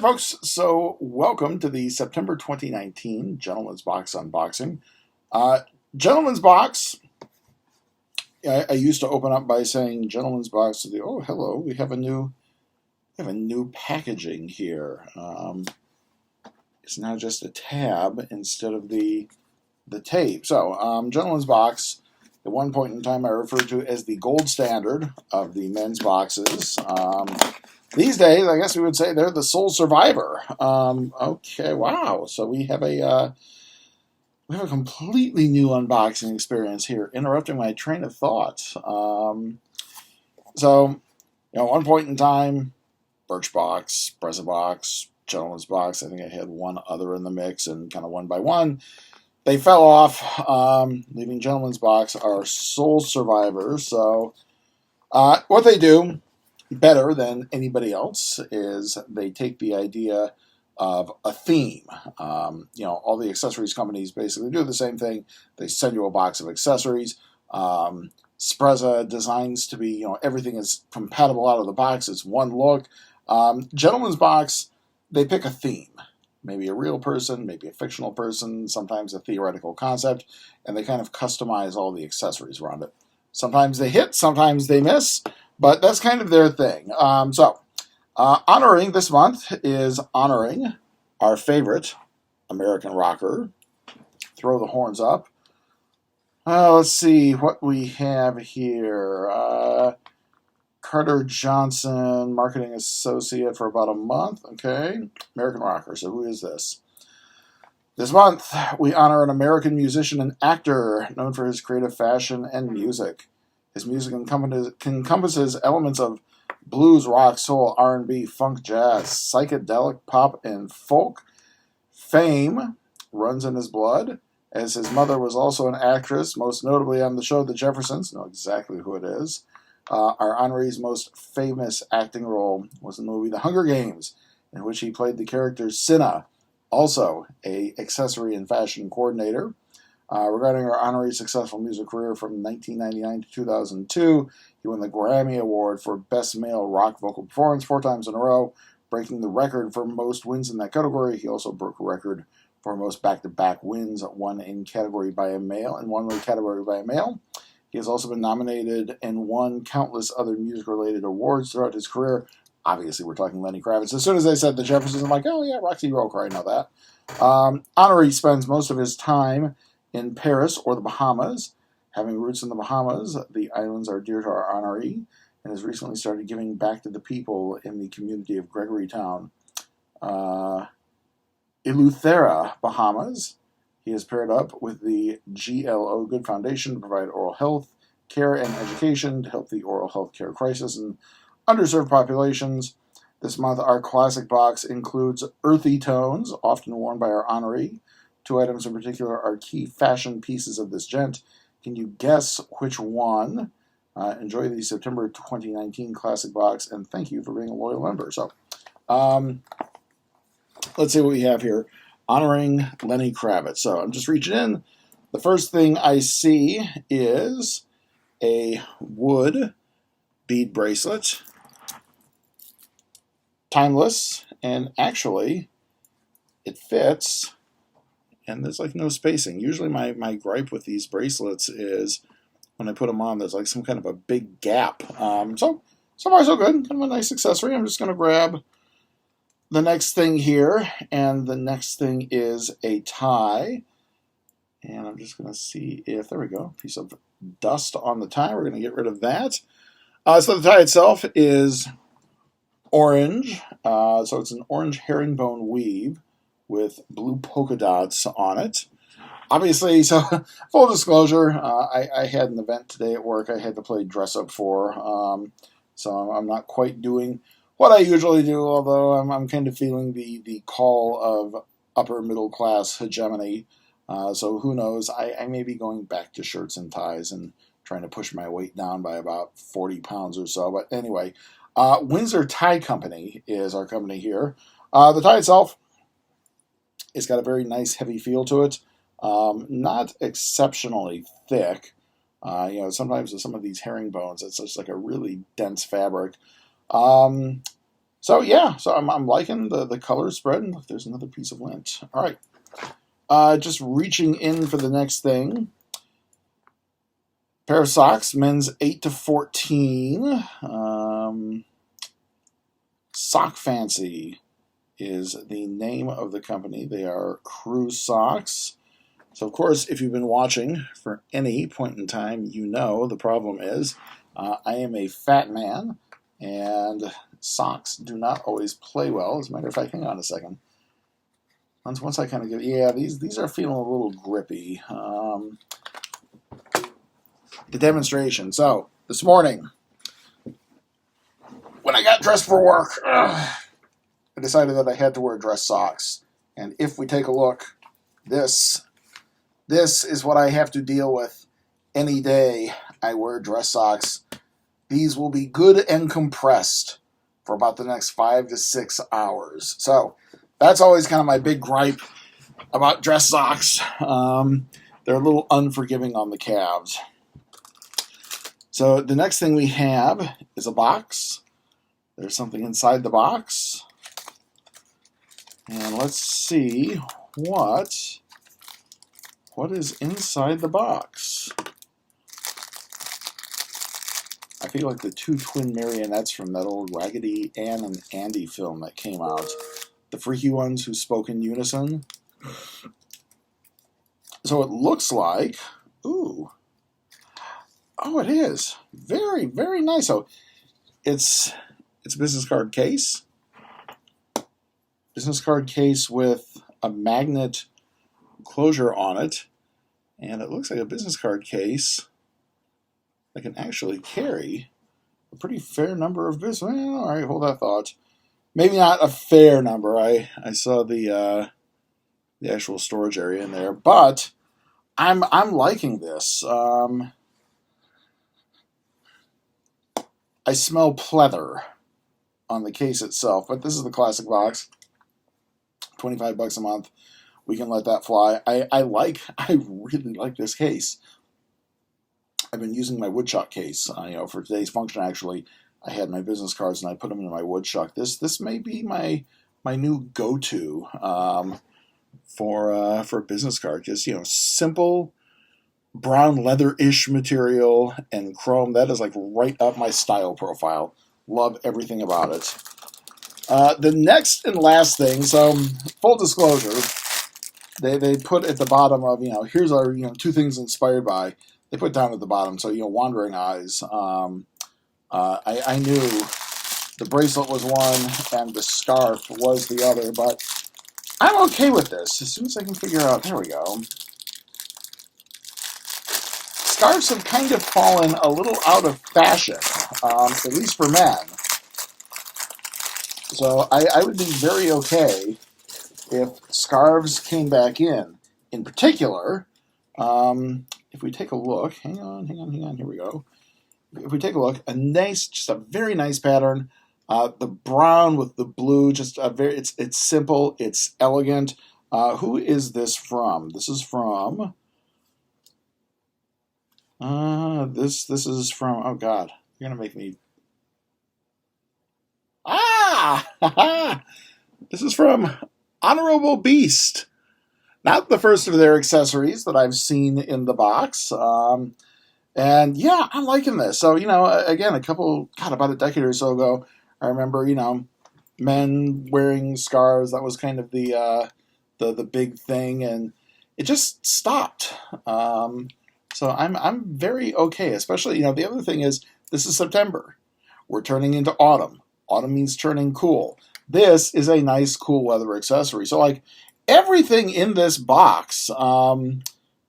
folks. So, welcome to the September 2019 Gentleman's Box unboxing. Uh, Gentleman's Box, I used to open up by saying Gentleman's Box to the, oh, hello, we have a new packaging here. It's now just a tab instead of the tape. So, Gentleman's Box, at one point in time I referred to as the gold standard of the men's boxes. These days, I guess we would say they're the sole survivor. Okay, wow. So we have a completely new unboxing experience here, interrupting my train of thought. At one point in time, Birchbox, Box, Gentleman's Box. I think I had one other in the mix, and kind of one by one, they fell off, leaving Gentleman's Box our sole survivor. So, what they do better than anybody else is they take the idea of a theme. All the accessories companies basically do the same thing. They send you a box of accessories. Spreza designs to be, everything is compatible out of the box. It's one look. Gentleman's Box, they pick a theme. Maybe a real person, maybe a fictional person, sometimes a theoretical concept, and they kind of customize all the accessories around it. Sometimes they hit, sometimes they miss, but that's kind of their thing. Honoring this month is honoring our favorite American rocker. Throw the horns up. Let's see what we have here. Carter Johnson, marketing associate for about a month. Okay, American rocker. So who is this? This month, we honor an American musician and actor known for his creative fashion and music. His music encompasses elements of blues, rock, soul, R&B, funk, jazz, psychedelic, pop, and folk. Fame runs in his blood, as his mother was also an actress, most notably on the show The Jeffersons. Know exactly who it is. Our honoree's most famous acting role was in the movie The Hunger Games, in which he played the character Cinna, also a accessory and fashion coordinator. Regarding our honoree's successful music career from 1999 to 2002, he won the Grammy Award for Best Male Rock Vocal Performance 4 times in a row, breaking the record for most wins in that category. He also broke a record for most back-to-back wins, one in category by a male and one in category by a male. He has also been nominated and won countless other music-related awards throughout his career. Obviously, we're talking Lenny Kravitz. As soon as they said The Jeffersons, I'm like, oh yeah, Roxy Roker, I know that. Honoree spends most of his time in Paris or the Bahamas. Having roots in the Bahamas, the islands are dear to our honoree, and has recently started giving back to the people in the community of Gregorytown, Eleuthera, Bahamas. He has paired up with the GLO Good Foundation to provide oral health care and education to help the oral health care crisis in underserved populations. This month, our classic box includes earthy tones, often worn by our honoree. 2 items in particular are key fashion pieces of this gent. Can you guess which one? Enjoy the September 2019 classic box, and thank you for being a loyal member. So, let's see what we have here. Honoring Lenny Kravitz. So I'm just reaching in. The first thing I see is a wood bead bracelet. Timeless, and actually, it fits. And there's like no spacing. Usually my gripe with these bracelets is when I put them on, there's like some kind of a big gap. So far so good. Kind of a nice accessory. I'm just going to grab the next thing here. And the next thing is a tie. And I'm just going to see if, there we go, piece of dust on the tie. We're going to get rid of that. So the tie itself is orange. So it's an orange herringbone weave with blue polka dots on it. Obviously, so full disclosure, I had an event today at work I had to play dress up for. So I'm not quite doing what I usually do, although I'm kind of feeling the call of upper middle class hegemony. So who knows, I may be going back to shirts and ties and trying to push my weight down by about 40 pounds or so. But anyway, Windsor Tie Company is our company here. The tie itself, it's got a very nice heavy feel to it. Not exceptionally thick. Sometimes with some of these herringbones, it's just like a really dense fabric. So yeah, so I'm liking the color spread. And look, there's another piece of lint. All right, just reaching in for the next thing. Pair of socks, men's 8 to 14. Sock Fancy is the name of the company. They are crew socks. So, of course, if you've been watching for any point in time, you know the problem is I am a fat man, and socks do not always play well. As a matter of fact, hang on a second. Once I kind of get, yeah, these are feeling a little grippy. The demonstration. So, this morning, when I got dressed for work, I decided that I had to wear dress socks. And if we take a look, this is what I have to deal with any day I wear dress socks. These will be good and compressed for about the next 5 to 6 hours. So that's always kind of my big gripe about dress socks. They're a little unforgiving on the calves. So the next thing we have is a box. There's something inside the box. And let's see what is inside the box. I feel like the two twin marionettes from that old Raggedy Ann and Andy film that came out. The freaky ones who spoke in unison. So it looks like, ooh, oh, it is. Very, very nice. So it's a business card case. Business card case with a magnet closure on it. And it looks like a business card case that can actually carry a pretty fair number of business. Well, all right, hold that thought. Maybe not a fair number. I saw the actual storage area in there, but I'm liking this. I smell pleather on the case itself, but this is the classic box. $25 a month. We can let that fly. I really like this case. I've been using my woodchuck case. For today's function, actually, I had my business cards and I put them in my woodchuck. This may be my new go-to for a business card. Just simple brown leather-ish material and chrome. That is like right up my style profile. Love everything about it. The next and last thing. So full disclosure, they put at the bottom of here's our two things inspired by. They put down at the bottom, so wandering eyes. I knew the bracelet was one and the scarf was the other, but I'm okay with this. As soon as I can figure out, there we go. Scarves have kind of fallen a little out of fashion, at least for men. So I would be very okay if scarves came back in. In particular, if we take a look, hang on, here we go. If we take a look, just a very nice pattern. The brown with the blue, it's simple, it's elegant. Who is this from? This is from, this is from, oh God, you're gonna make me, this is from Honorable Beast. Not the first of their accessories that I've seen in the box. And yeah, I'm liking this. So, again, about a decade or so ago, I remember, men wearing scarves. That was kind of the big thing, and it just stopped. So I'm very okay, especially, the other thing is this is September. We're turning into autumn. Autumn means turning cool. This is a nice, cool weather accessory. So, like, everything in this box, I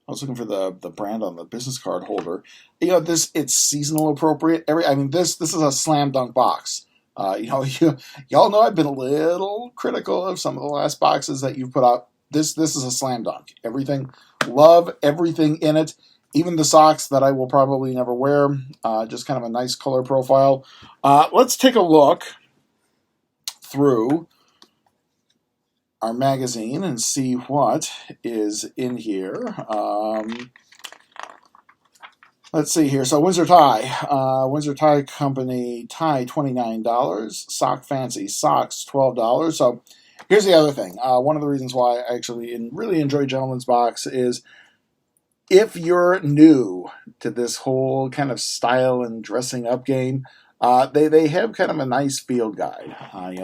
was looking for the brand on the business card holder. It's seasonal appropriate. This is a slam dunk box. Y'all know I've been a little critical of some of the last boxes that you've put out. This is a slam dunk. Love everything in it. Even the socks that I will probably never wear. Just kind of a nice color profile. Let's take a look through our magazine and see what is in here. Let's see here. So Windsor Tie. Windsor Tie Company tie $29. Sock Fancy socks $12. So here's the other thing. One of the reasons why I actually really enjoy Gentleman's Box is if you're new to this whole kind of style and dressing up game, they have kind of a nice field guide.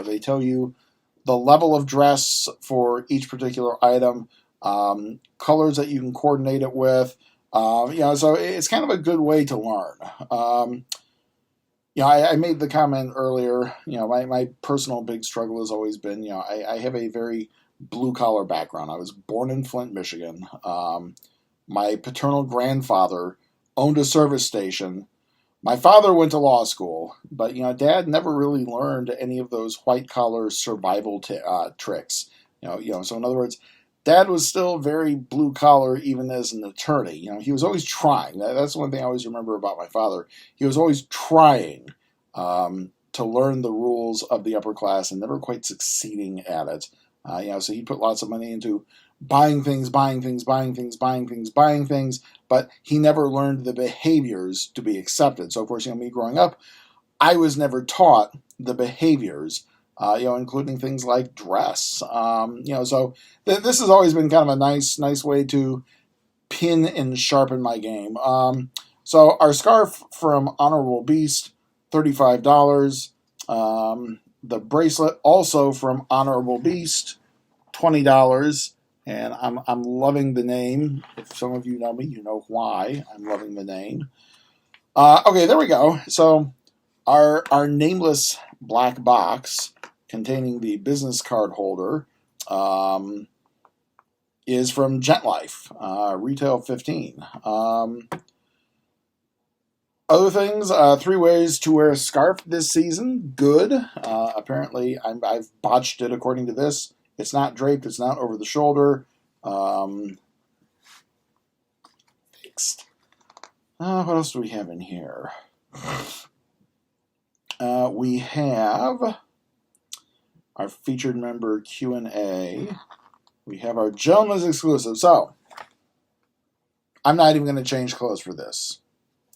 They tell you the level of dress for each particular item, colors that you can coordinate it with. So it's kind of a good way to learn. I made the comment earlier. My personal big struggle has always been, I have a very blue collar background. I was born in Flint, Michigan. My paternal grandfather owned a service station. My father went to law school, but Dad never really learned any of those white collar survival tricks. So in other words, Dad was still very blue collar even as an attorney. He was always trying. That's one thing I always remember about my father. He was always trying to learn the rules of the upper class and never quite succeeding at it. So he put lots of money into buying things, but he never learned the behaviors to be accepted. So, of course, me growing up, I was never taught the behaviors, including things like dress. So this has always been kind of a nice way to pin and sharpen my game. So our scarf from Honorable Beast, $35. The bracelet also from Honorable Beast, $20. And I'm loving the name. If some of you know me, you know why I'm loving the name. Okay, there we go. So our nameless black box containing the business card holder is from Gentlife, retail $15. Other things, 3 ways to wear a scarf this season. Good. Apparently, I've botched it according to this. It's not draped. It's not over the shoulder. Fixed. What else do we have in here? We have our featured member Q&A. We have our Gentleman's exclusive. So, I'm not even going to change clothes for this.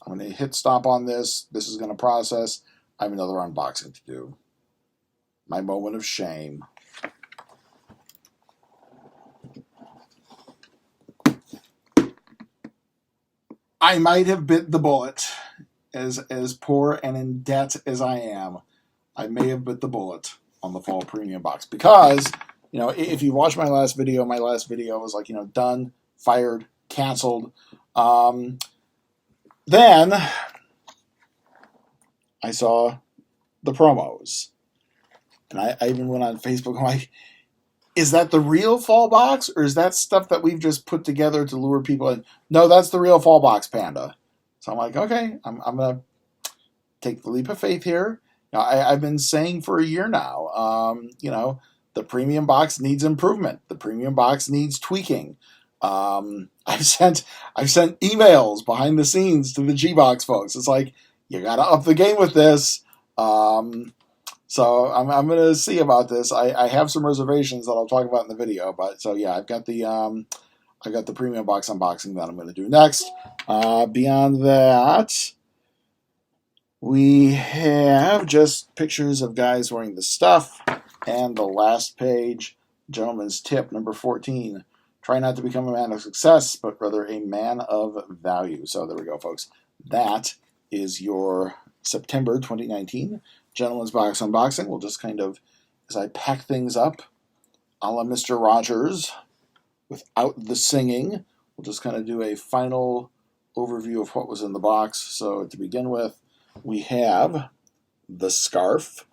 I'm going to hit stop on this. This is going to process. I have another unboxing to do. My moment of shame. I might have bit the bullet. As poor and in debt as I am, I may have bit the bullet on the fall premium box. Because, if you watch my last video was like, done, fired, canceled. Then I saw the promos. And I even went on Facebook. I'm like, is that the real fall box? Or is that stuff that we've just put together to lure people in? No, that's the real fall box, Panda. So I'm like, okay, I'm going to take the leap of faith here. I've been saying for a year now, the premium box needs improvement. The premium box needs tweaking. I've sent emails behind the scenes to the G-Box folks. It's like, you got to up the game with this. So I'm going to see about this. I have some reservations that I'll talk about in the video. But so yeah, I've got the premium box unboxing that I'm going to do next. Beyond that, we have just pictures of guys wearing the stuff, and the last page, gentleman's tip number 14. Try not to become a man of success, but rather a man of value. So there we go, folks. That is your September 2019 Gentleman's Box unboxing. We'll just kind of, as I pack things up, a la Mr. Rogers, without the singing, we'll just kind of do a final overview of what was in the box. So to begin with, we have the scarf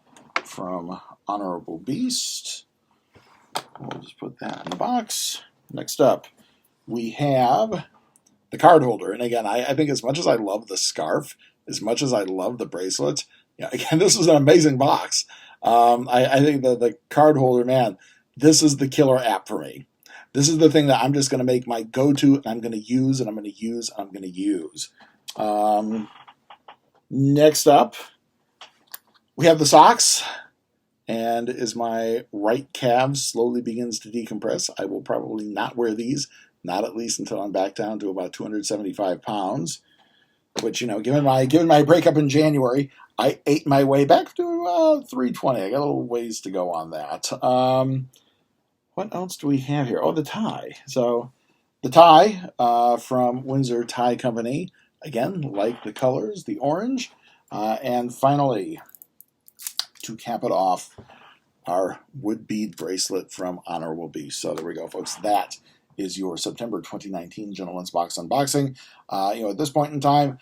from Honorable Beast. We'll just put that in the box. Next up, we have the card holder. And again, I think as much as I love the scarf, as much as I love the bracelet, again, this is an amazing box. I think the card holder, man, this is the killer app for me. This is the thing that I'm just going to make my go-to, and I'm going to use, and I'm going to use, and I'm going to use. Next up, we have the socks. And as my right calf slowly begins to decompress, I will probably not wear these, not at least until I'm back down to about 275 pounds. which, you know, given my breakup in January, I ate my way back to 320. I got a little ways to go on that. What else do we have here? Oh, the tie. So the tie from Windsor Tie Company. Again, like the colors, the orange. And finally, to cap it off, our wood bead bracelet from Honorable Beast. So there we go, folks. That is your September 2019 Gentleman's Box unboxing. At this point in time,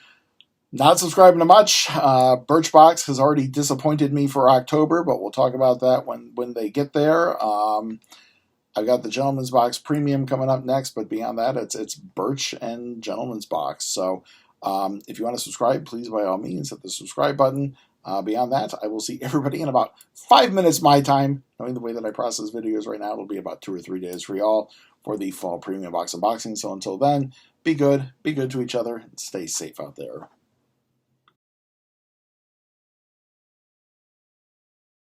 not subscribing to much. Birchbox has already disappointed me for October, but we'll talk about that when they get there. I've got the Gentleman's Box Premium coming up next, but beyond that, it's Birch and Gentleman's Box. So if you want to subscribe, please, by all means, hit the subscribe button. Beyond that, I will see everybody in about 5 minutes my time. Knowing the way that I process videos right now, it'll be about 2 or 3 days for y'all for the Fall Premium Box unboxing. So until then, be good to each other, and stay safe out there.